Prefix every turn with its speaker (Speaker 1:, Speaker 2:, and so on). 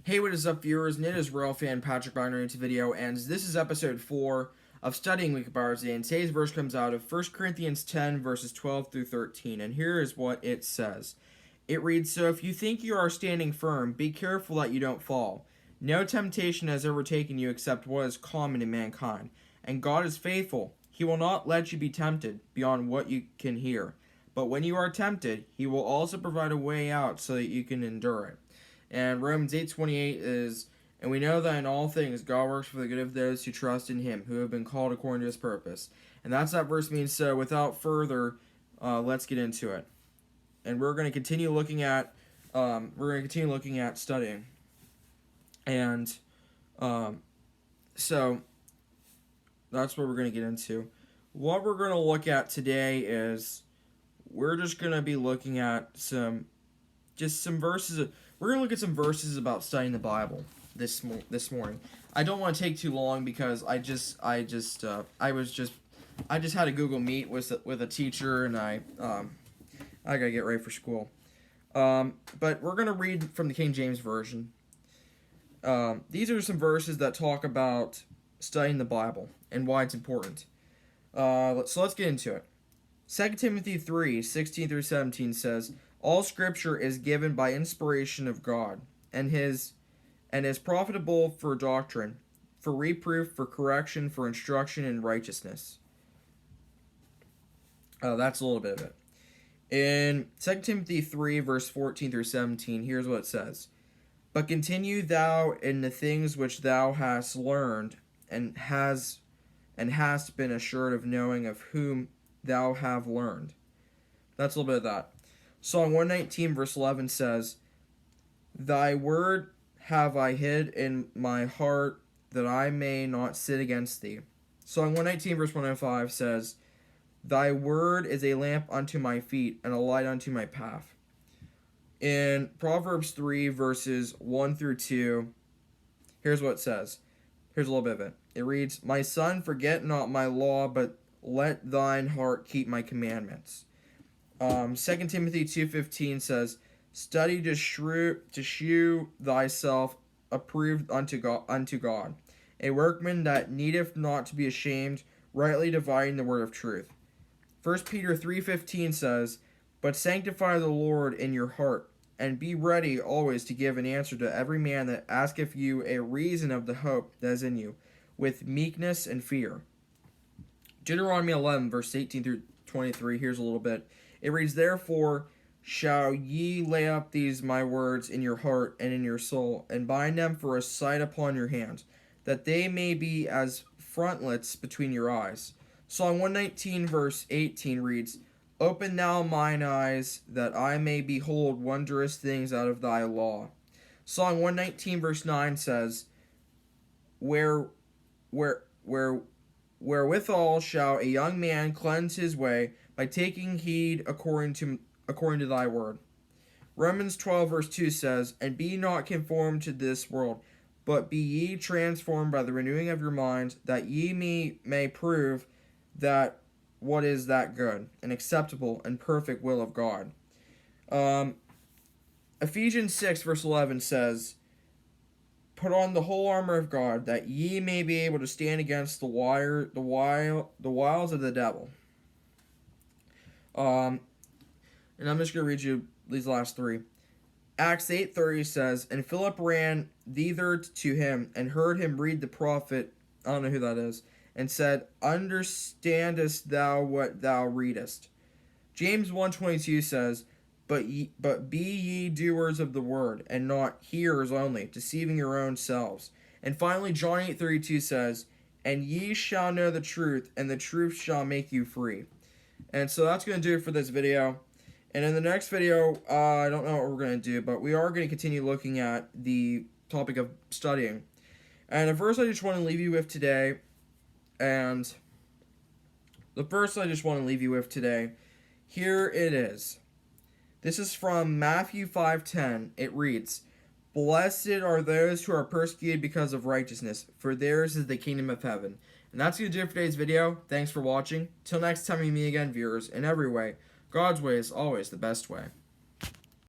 Speaker 1: Hey, what is up, viewers? And it is Royal Fan Patrick Byner into video, and this is episode 4 of Studying Week of Ours Day, and today's verse comes out of 1 Corinthians 10, verses 12 through 13, and here is what it says. It reads, "So if you think you are standing firm, be careful that you don't fall. No temptation has overtaken you except what is common to mankind, and God is faithful. He will not let you be tempted beyond what you can hear, but when you are tempted, He will also provide a way out so that you can endure it." And Romans 8:28 is, "And we know that in all things God works for the good of those who trust in Him, who have been called according to His purpose." And that's that verse means. So without further, let's get into it. And we're going to continue looking at studying. And so that's what we're going to get into. What we're going to look at today is we're just going to be looking at some verses. We're going to look at some verses about studying the Bible this morning. I don't want to take too long because I just had a Google Meet with a teacher, and I gotta get ready for school. But we're gonna read from the King James Version. These are some verses that talk about studying the Bible and why it's important. So let's get into it. 2 Timothy 3:16 through 17 says, "All Scripture is given by inspiration of God, and is profitable for doctrine, for reproof, for correction, for instruction in righteousness." That's a little bit of it. In 2 Timothy 3, verse 14 through 17, here's what it says. "But continue thou in the things which thou hast learned, and hast been assured of knowing of whom thou have learned." That's a little bit of that. Psalm 119, verse 11 says, "Thy word have I hid in my heart, that I may not sin against thee." Psalm 119, verse 105 says, "Thy word is a lamp unto my feet, and a light unto my path." In Proverbs 3, verses 1 through 2, here's what it says. Here's a little bit of it. It reads, "My son, forget not my law, but let thine heart keep my commandments." 2 Timothy 2:15 says, "Study to shew thyself approved unto God, a workman that needeth not to be ashamed, rightly dividing the word of truth." 1 Peter 3:15 says, "But sanctify the Lord in your heart, and be ready always to give an answer to every man that asketh you a reason of the hope that is in you, with meekness and fear." Deuteronomy 11, verse 18 through 23, here's a little bit. It reads, "Therefore shall ye lay up these my words in your heart and in your soul, and bind them for a sign upon your hands, that they may be as frontlets between your eyes." Psalm 119, verse 18 reads, "Open thou mine eyes, that I may behold wondrous things out of thy law." Psalm 119, verse 9 says, "Wherewithal shall a young man cleanse his way, by taking heed according to thy word." Romans 12, verse 2 says, "And be not conformed to this world, but be ye transformed by the renewing of your minds, that ye may prove that what is that good, and acceptable, and perfect will of God." Ephesians 6, verse 11 says, "Put on the whole armor of God, that ye may be able to stand against the wiles of the devil." And I'm just going to read you these last three. Acts 8:30 says, "And Philip ran thither to him, and heard him read the prophet," I don't know who that is, "and said, Understandest thou what thou readest?" James 1:22 says, But be ye doers of the word, and not hearers only, deceiving your own selves." And finally, John 8:32 says, "And ye shall know the truth, and the truth shall make you free." And so that's going to do it for this video. And in the next video, I don't know what we're going to do, but we are going to continue looking at the topic of studying. And the verse I just want to leave you with today, here it is. This is from Matthew 5:10. It reads, "Blessed are those who are persecuted because of righteousness, for theirs is the kingdom of heaven." And that's going to do it for today's video. Thanks for watching. Till next time we meet again, viewers, in every way, God's way is always the best way.